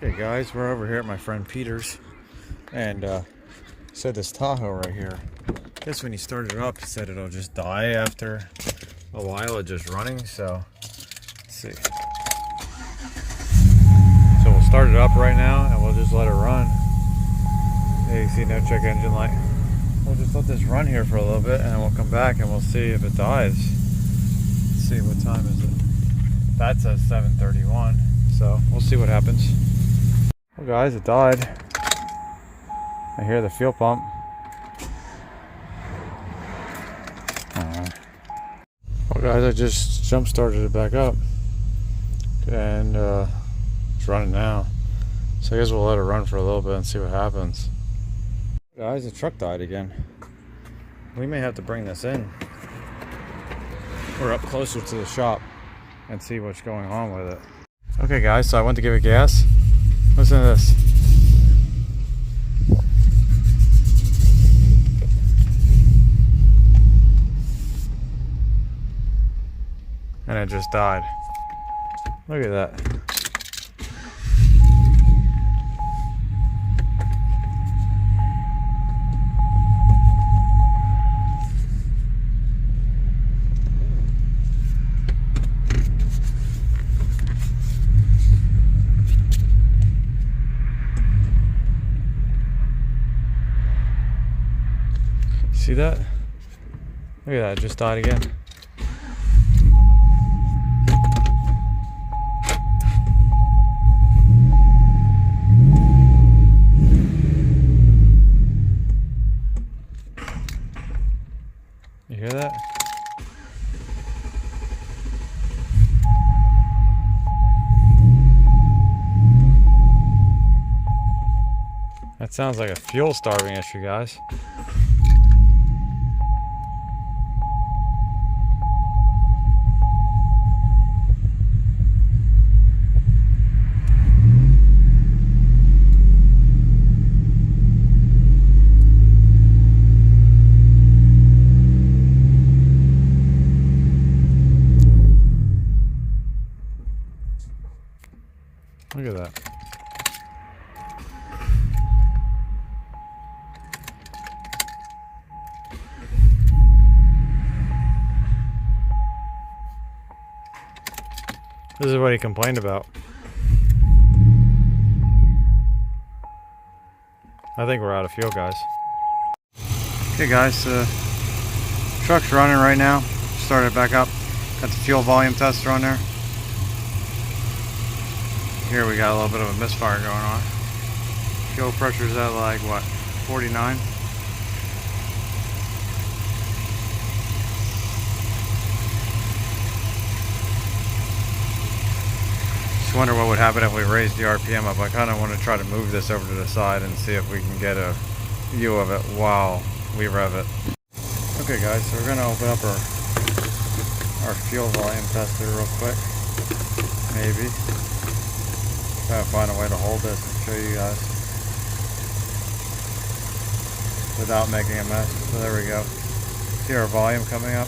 Okay guys, we're over here at my friend Peter's, and said this Tahoe right here, I guess when he started it up he said it'll just die after a while of just running. So let's see, so we'll start it up right now and we'll just let it run. Hey, you see no check engine light. We'll just let this run here for a little bit and then we'll come back and we'll see if it dies. Let's see, what time is it? That says 7:31, so we'll see what happens. Well guys, it died. I hear the fuel pump. Well guys, I just jump started it back up and it's running now. So I guess we'll let it run for a little bit and see what happens. Guys, the truck died again. We may have to bring this in. We're up closer to the shop and see what's going on with it. Okay guys, so I went to give it gas. Listen to this. And it just died. Look at that. See that? Look at that, it just died again. You hear that? That sounds like a fuel starving issue, guys. Look at that. This is what he complained about. I think we're out of fuel, guys. Okay guys, truck's running right now. Started it back up. Got the fuel volume tester on there. Here we got a little bit of a misfire going on. Fuel pressure's at like what, 49? Just wonder what would happen if we raised the RPM up. I kind of want to try to move this over to the side and see if we can get a view of it while we rev it. Okay guys, so we're going to open up our fuel volume tester real quick. Maybe. Try to find a way to hold this and show you guys without making a mess. So there we go. See our volume coming up.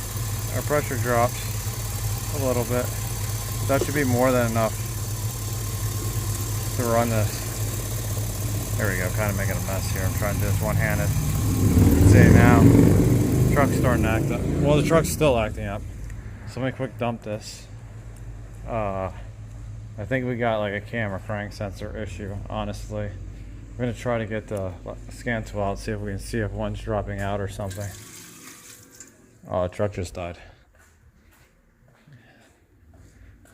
Our pressure drops a little bit. That should be more than enough to run this. There we go. Kind of making a mess here. I'm trying to do this one-handed. See now, the truck's starting to act up. Well, the truck's still acting up. So let me quick dump this. I think we got like a camera crank sensor issue, honestly. We're going to try to get the scan tool out, see if we can see if one's dropping out or something. Oh, the truck just died.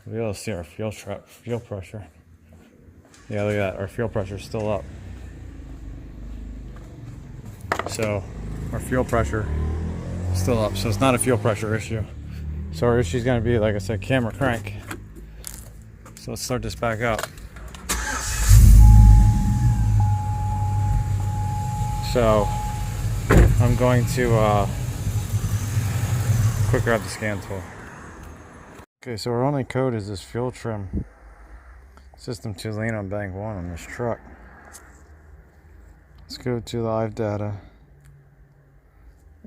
We'll be able to see our fuel pressure. Yeah, look at that. Our fuel pressure is still up. So, our fuel pressure is still up. So, it's not a fuel pressure issue. So, our issue is going to be, like I said, camera crank. So let's start this back up. So I'm going to quick grab the scan tool. Okay, so our only code is this fuel trim. System 2 lean on bank 1 on this truck. Let's go to live data.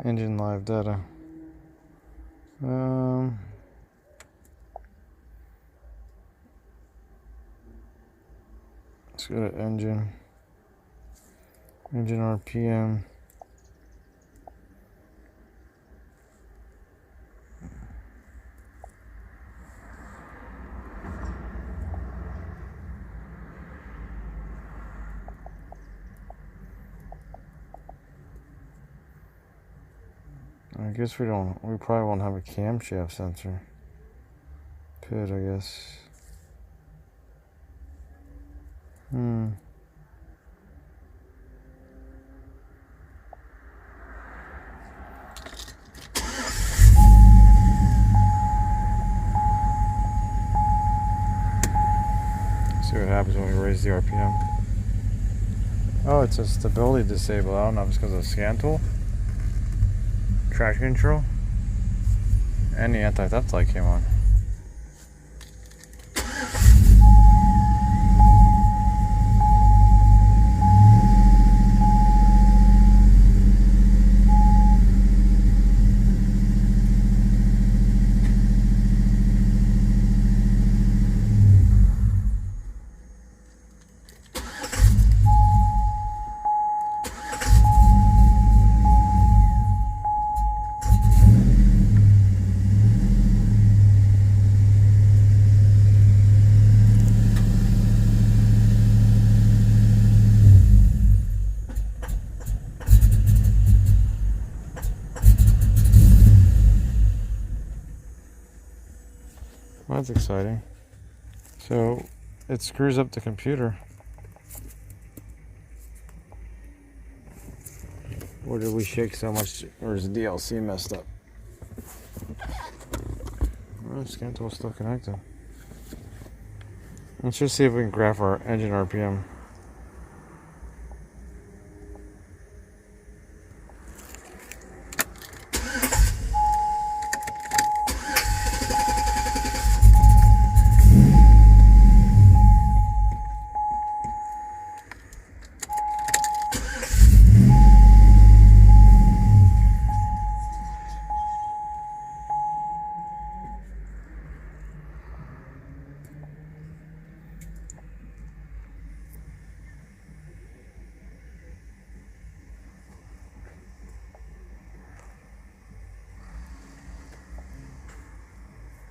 Engine live data. Let's go to engine RPM. I guess we probably won't have a camshaft sensor. Could, I guess. See what happens when we raise the RPM. Oh, it's a stability disable. I don't know if it's because of the scan tool, traction control, and the anti-theft light came on. That's exciting. So it screws up the computer. Or did we shake so much, or is the DLC messed up? Well, the scan tool's still connected. Let's just see if we can graph our engine RPM.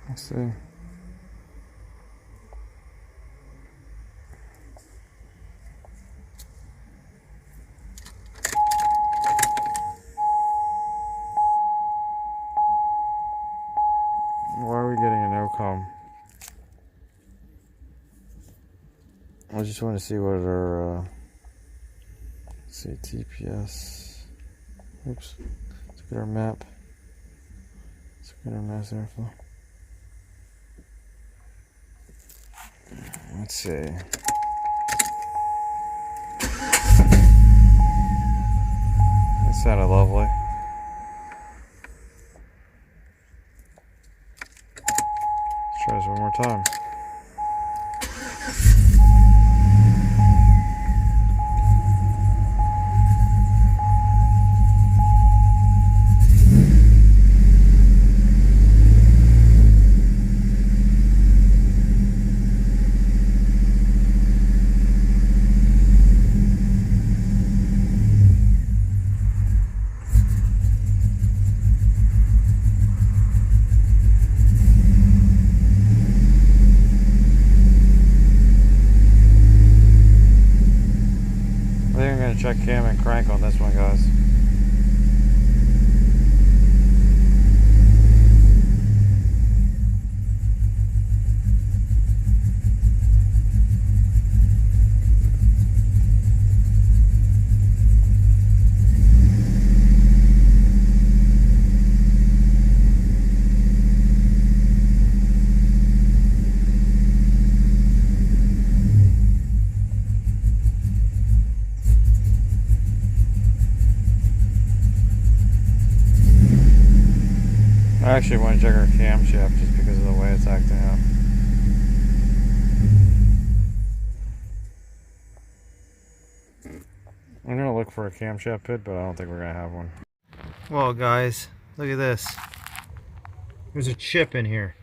Let's see. Why are we getting a no-com? I just want to see what our, let's see, TPS. Oops. Let's get our map. Let's get our mass airflow. Let's see. That sounded lovely. Let's try this one more time. Check cam and crank on this one, guys. I actually want to check our camshaft just because of the way it's acting out. I'm going to look for a camshaft pit, but I don't think we're going to have one. Well, guys, look at this. There's a chip in here.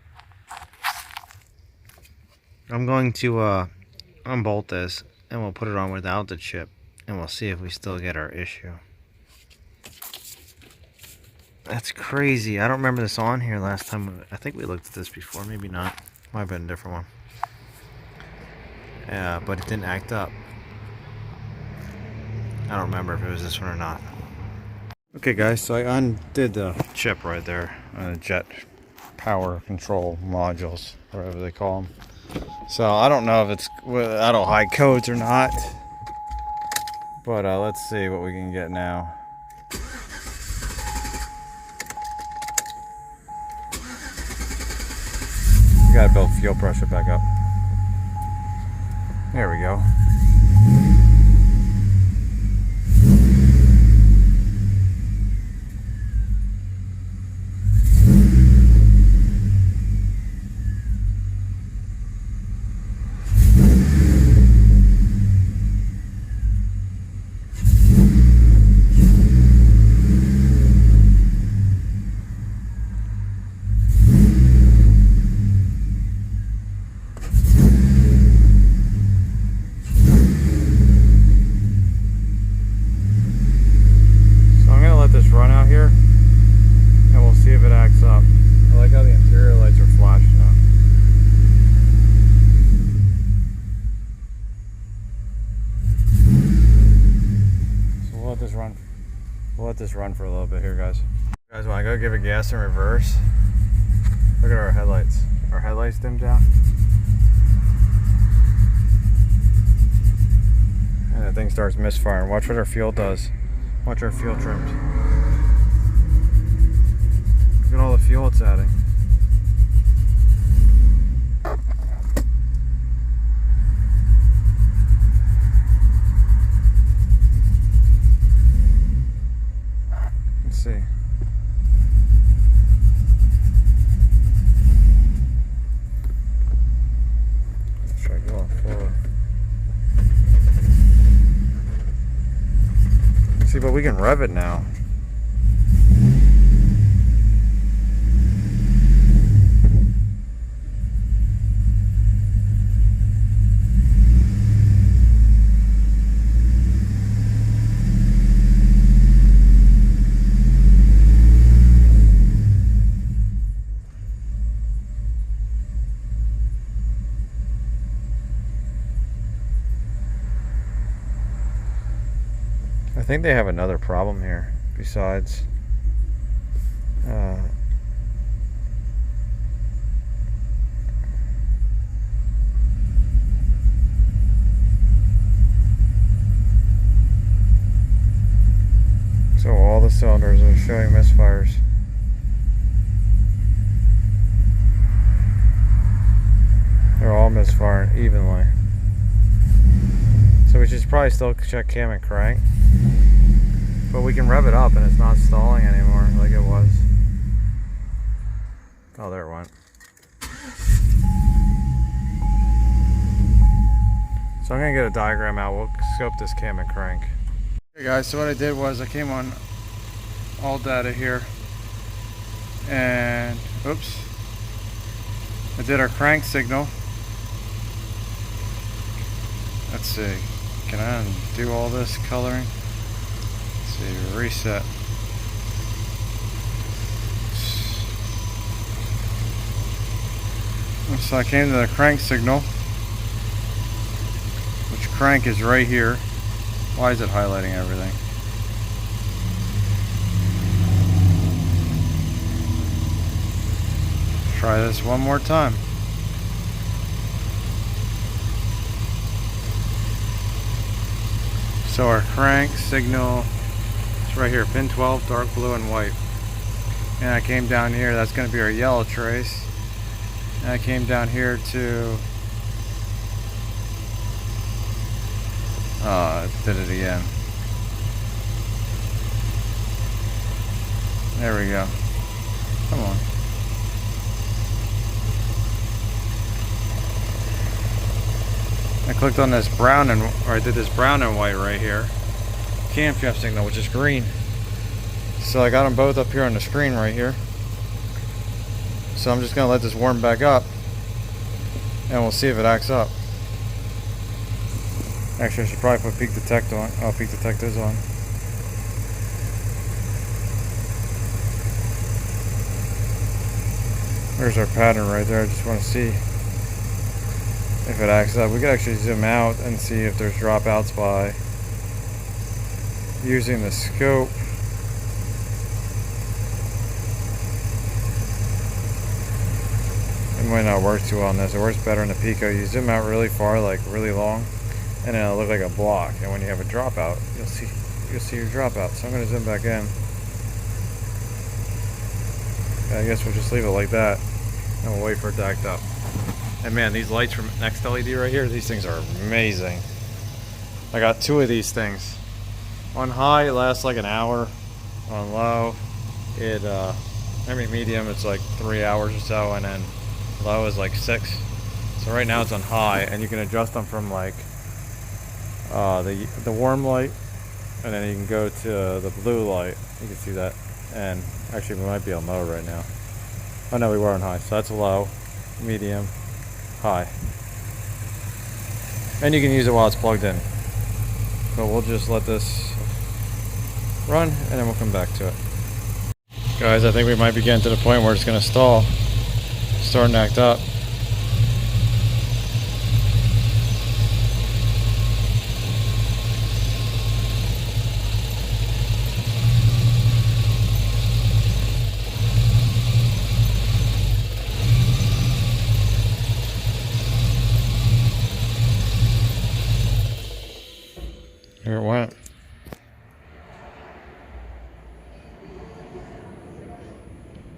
I'm going to unbolt this and we'll put it on without the chip, and we'll see if we still get our issue. That's crazy. I don't remember this on here last time. I think we looked at this before, maybe not. Might have been a different one. Yeah, but it didn't act up. I don't remember if it was this one or not. Okay guys, so I undid the chip right there on the jet power control modules, whatever they call them. So I don't know if it's auto high codes or not, but let's see what we can get now. We gotta build fuel pressure back up. There we go. Run out here and we'll see if it acts up. I like how the interior lights are flashing up. So we'll let this run. We'll let this run for a little bit here, guys. Guys, when I go give it gas in reverse, look at our headlights. Our headlights dimmed out. And the thing starts misfiring. Watch what our fuel does. Watch our fuel trims. Look at all the fuel it's adding. Let's see. Let's try going forward. See, but we can rev it now. I think they have another problem here besides so all the cylinders are showing misfires. They're all misfiring evenly. So we should probably still check cam and crank. But we can rev it up and it's not stalling anymore like it was. Oh, there it went. So I'm gonna get a diagram out. We'll scope this cam and crank. Okay guys, so what I did was I came on all data here and oops. I did our crank signal. Let's see. Can I undo all this coloring? See, reset. So I came to the crank signal, which crank is right here. Why is it highlighting everything? Try this one more time. So our crank signal is right here, pin 12, dark blue and white. And I came down here, that's going to be our yellow trace. And I came down here to, oh, it did it again. There we go. Come on. I clicked on this brown and, or I did this brown and white right here. Camshaft signal, which is green. So I got them both up here on the screen right here. So I'm just gonna let this warm back up and we'll see if it acts up. Actually, I should probably put peak detect on. Oh, peak detect is on. There's our pattern right there. I just want to see if it acts up. We could actually zoom out and see if there's dropouts by using the scope. It might not work too well on this. It works better in the Pico. You zoom out really far, like really long, and then it'll look like a block. And when you have a dropout, you'll see your dropout. So I'm going to zoom back in. I guess we'll just leave it like that, and we'll wait for it to act up. And man, these lights from NextLED right here, these things are amazing. I got 2 of these things. On high, it lasts like an hour. On low, medium, it's like 3 hours or so, and then low is like 6. So right now it's on high, and you can adjust them from like the warm light, and then you can go to the blue light. You can see that. And actually, we might be on low right now. Oh no, we were on high. So that's low, medium, high. And you can use it while it's plugged in. But we'll just let this run, and then we'll come back to it. Guys, I think we might be getting to the point where it's going to stall. It's starting to act up. Here it went.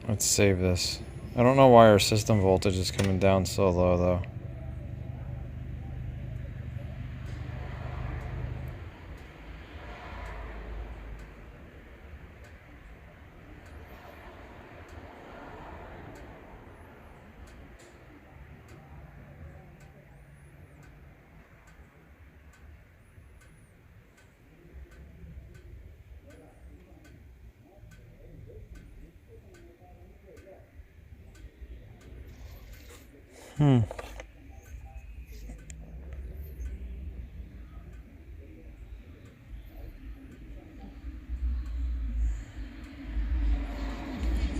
Let's save this. I don't know why our system voltage is coming down so low though.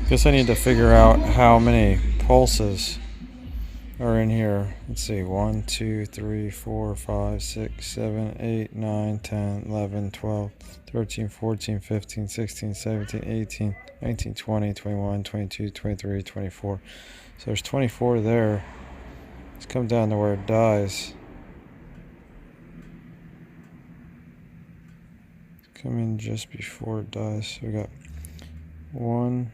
Guess I need to figure out how many pulses are in here. Let's see, 1, 2, 3, 4, 5, 6, 7, 8, 9, 10, 11, 12, 13, 14, 15, 16, 17, 18, 19, 20, 21, 22, 23, 24. So there's 24 there. Let's come down to where it dies. Come in just before it dies. So we got 1.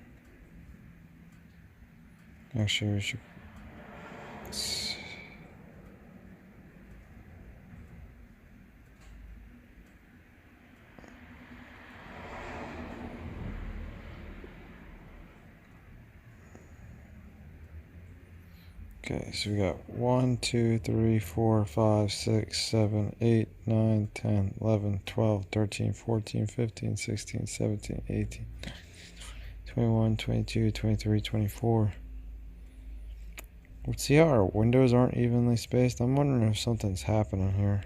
Actually, we should. Okay, so we got 1, 2, 3, 4, 5, 6, 7, 8, 9, 10, 11, 12, 13, 14, 15, 16, 17, 18, 21, 22, 23, 24. Let's see how our windows aren't evenly spaced. I'm wondering if something's happening here.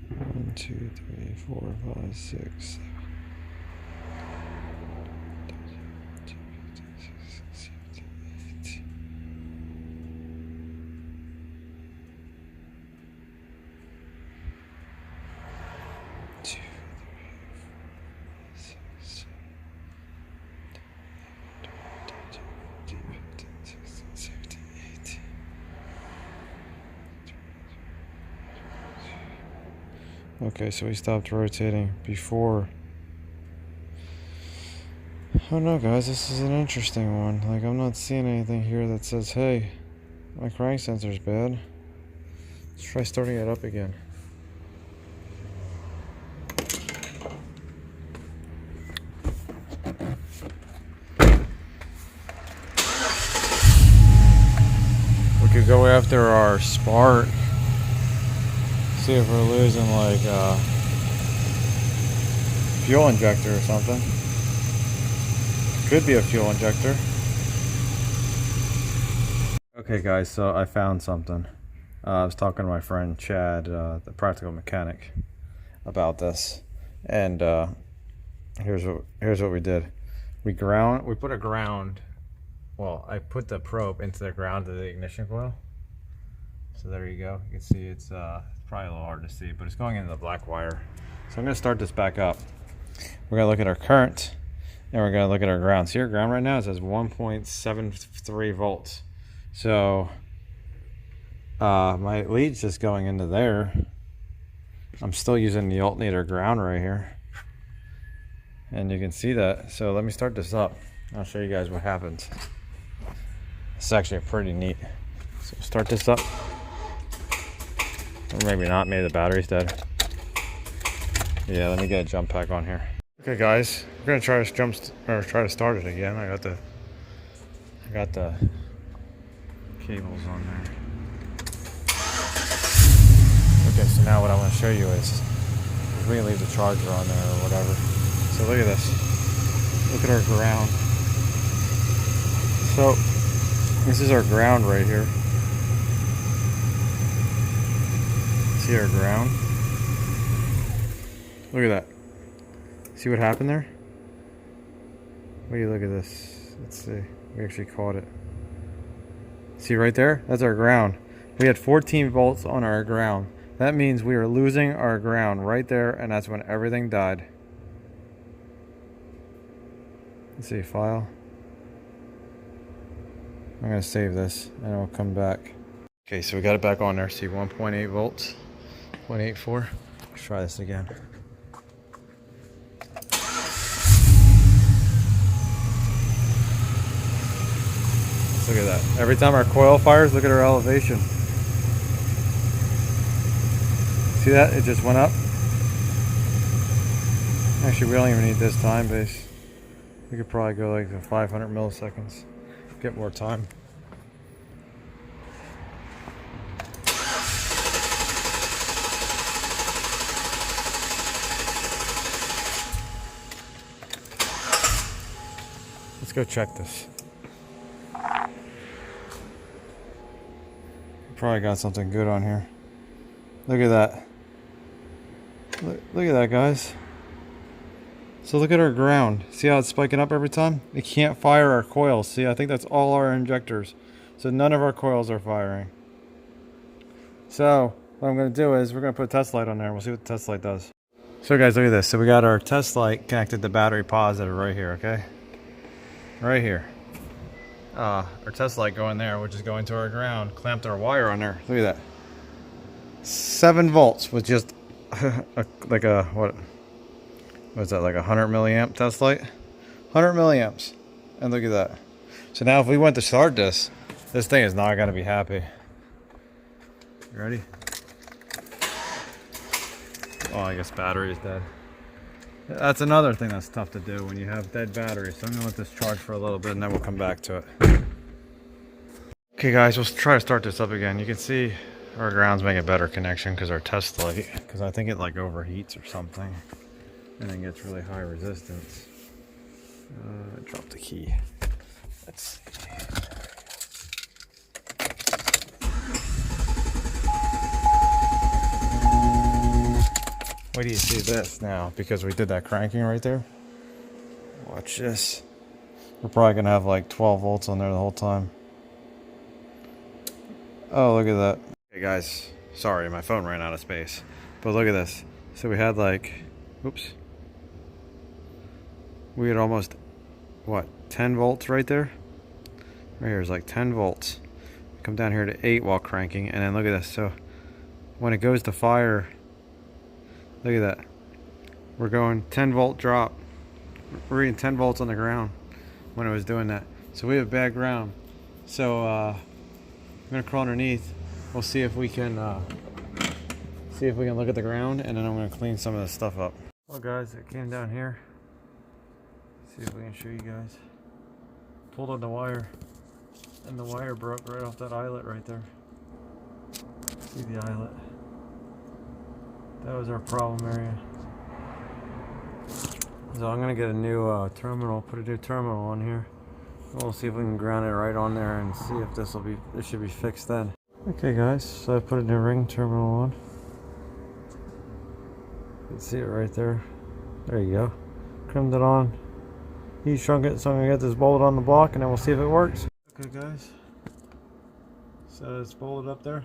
One, 2, 3, 4, 5, 6, 7. Okay, so we stopped rotating before. I don't know, guys, this is an interesting one. Like, I'm not seeing anything here that says, hey, my crank sensor's bad. Let's try starting it up again. We could go after our spark. See if we're losing like fuel injector or something. Could be a fuel injector. Okay guys, so I found something. I was talking to my friend Chad, the practical mechanic, about this, and here's what we did. We put a ground. Well, I put the probe into the ground of the ignition coil. So there you go. You can see it's probably a little hard to see, but it's going into the black wire. So I'm going to start this back up. We're going to look at our current, and we're going to look at our ground. See our ground right now? It says 1.73 volts. So my lead's just going into there. I'm still using the alternator ground right here, and you can see that. So let me start this up. I'll show you guys what happens. It's actually pretty neat. So start this up. Or maybe not, maybe the battery's dead. Yeah, let me get a jump pack on here. Okay guys, we're gonna try to start it again. I got the cables on there. Okay, so now what I want to show you is we can leave the charger on there or whatever. So look at this. Look at our ground. So this is our ground right here. See our ground? Look at that. See what happened there? What do you look at this? Let's see. We actually caught it. See right there? That's our ground. We had 14 volts on our ground. That means we are losing our ground right there, and that's when everything died. Let's see, file. I'm going to save this, and we'll come back. Okay, so we got it back on there. See, 1.8 volts. 0.84. Let's try this again. Look at that. Every time our coil fires, look at our elevation. See that? It just went up. Actually, we don't even need this time base. We could probably go like to 500 milliseconds. Get more time. Let's go check this. Probably got something good on here. Look at that. Look at that, guys. So look at our ground. See how it's spiking up every time? It can't fire our coils. See, I think that's all our injectors. So none of our coils are firing. So what I'm going to do is we're going to put a test light on there. We'll see what the test light does. So guys, look at this. So we got our test light connected to battery positive right here, okay? Right here. Our test light going there, which is going to our ground. Clamped our wire on there. Look at that. 7 volts with just like a, what is that, like a 100 milliamp test light? 100 milliamps. And look at that. So now if we went to start this thing is not going to be happy. You ready? Oh, I guess battery is dead. That's another thing that's tough to do when you have dead batteries. So I'm going to let this charge for a little bit and then we'll come back to it. Okay guys, we'll try to start this up again. You can see our ground's making a better connection because our test light, because I think it like overheats or something and then gets really high resistance. I dropped the key. Let's see. Wait till you see this now, because we did that cranking right there. Watch this. We're probably gonna have like 12 volts on there the whole time. Oh, look at that. Hey guys, sorry, my phone ran out of space. But look at this. So we had like, oops. We had almost, what, 10 volts right there? Right here is like 10 volts. Come down here to 8 while cranking, and then look at this. So when it goes to fire, look at that. We're going 10 volt drop. We're reading 10 volts on the ground when it was doing that. So we have bad ground. So I'm gonna crawl underneath. We'll see if we can look at the ground, and then I'm gonna clean some of this stuff up. Well guys, it came down here. See if we can show you guys. Pulled on the wire, and the wire broke right off that eyelet right there. See the eyelet? That was our problem area. So I'm gonna get a new terminal, put a new terminal on here. We'll see if we can ground it right on there and see if this should be fixed then. Okay guys, so I put a new ring terminal on. You can see it right there. There you go. Trimmed it on. Heat shrunk it, so I'm gonna get this bolted on the block and then we'll see if it works. Okay guys, so it's bolted up there.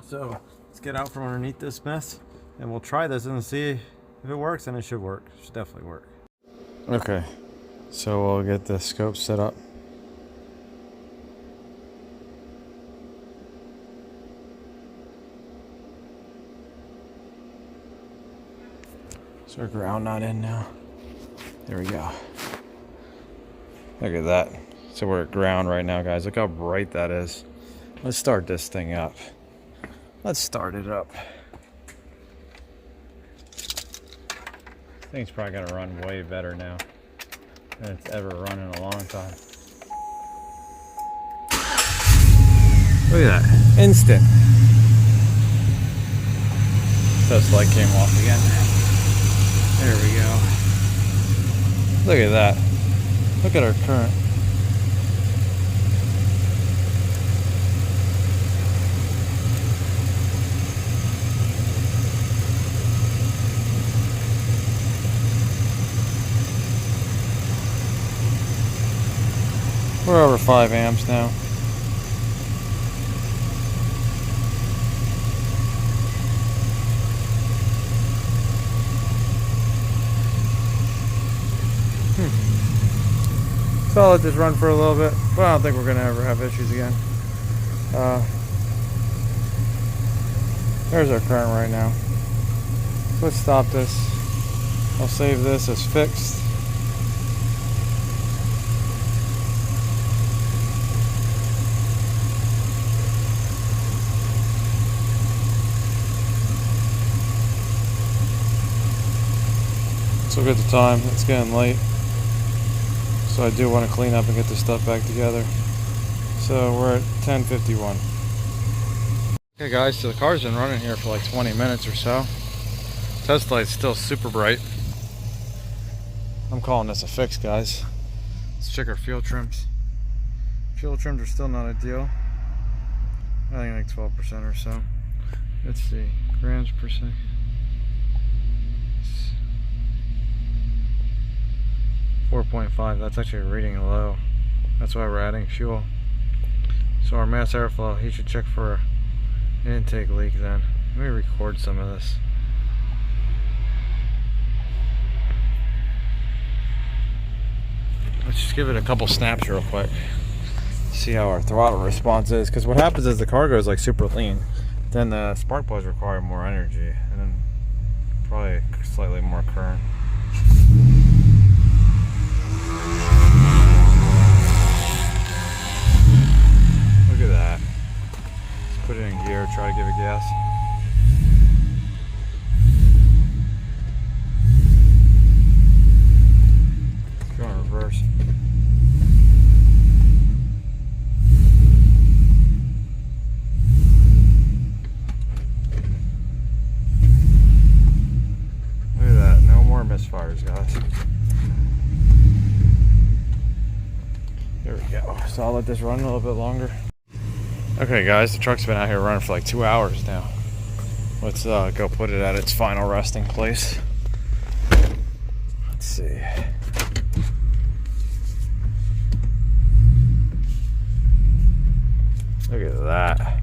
So let's get out from underneath this mess and we'll try this and see if it works, and it should work. It should definitely work. Okay, so we'll get the scope set up. So our ground not in now. There we go. Look at that. So we're at ground right now, guys. Look how bright that is. Let's start this thing up. Let's start it up. Thing's probably gonna run way better now than it's ever run in a long time. Look at that. Instant. Test light came off again. There we go. Look at that. Look at our current. We're over 5 amps now. So I'll let this run for a little bit, but I don't think we're going to ever have issues again. There's our current right now. So let's stop this. I'll save this as fixed. So look at the time, it's getting late. So I do want to clean up and get this stuff back together. So we're at 10:51. Okay guys, so the car's been running here for like 20 minutes or so. Test light's still super bright. I'm calling this a fix, guys. Let's check our fuel trims. Fuel trims are still not ideal. I think like 12% or so. Let's see, grams per second. 4.5, that's actually reading low. That's why we're adding fuel. So our mass airflow, he should check for an intake leak then. Let me record some of this. Let's just give it a couple snaps real quick. See how our throttle response is. Because what happens is the car goes like super lean. Then the spark plugs require more energy. And then probably slightly more current. Look at that. Let's put it in gear, try to give it gas. Let's go in reverse. Look at that, no more misfires, guys. There we go. So I'll let this run a little bit longer. Okay guys, the truck's been out here running for like 2 hours now. Let's go put it at its final resting place. Let's see. Look at that.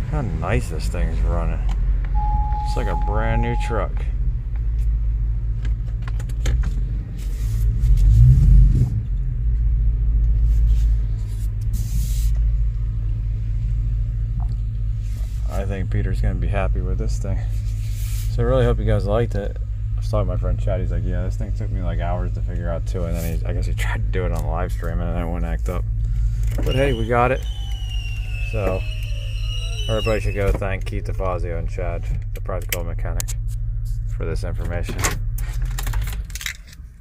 How nice this thing's running. It's like a brand new truck. I think Peter's gonna be happy with this thing. So I really hope you guys liked it. I was talking to my friend Chad, he's like, yeah, this thing took me like hours to figure out too, and then I guess he tried to do it on the live stream and then it wouldn't act up. But hey, we got it. So everybody should go thank Keith DeFazio and Chad, the practical mechanic, for this information.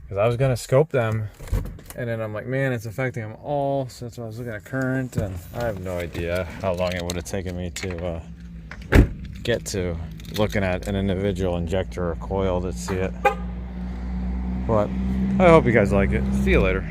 Because I was gonna scope them, and then I'm like, man, it's affecting them all. So that's why I was looking at current, and I have no idea how long it would have taken me to get to looking at an individual injector or coil to see it. But I hope you guys like it. See you later.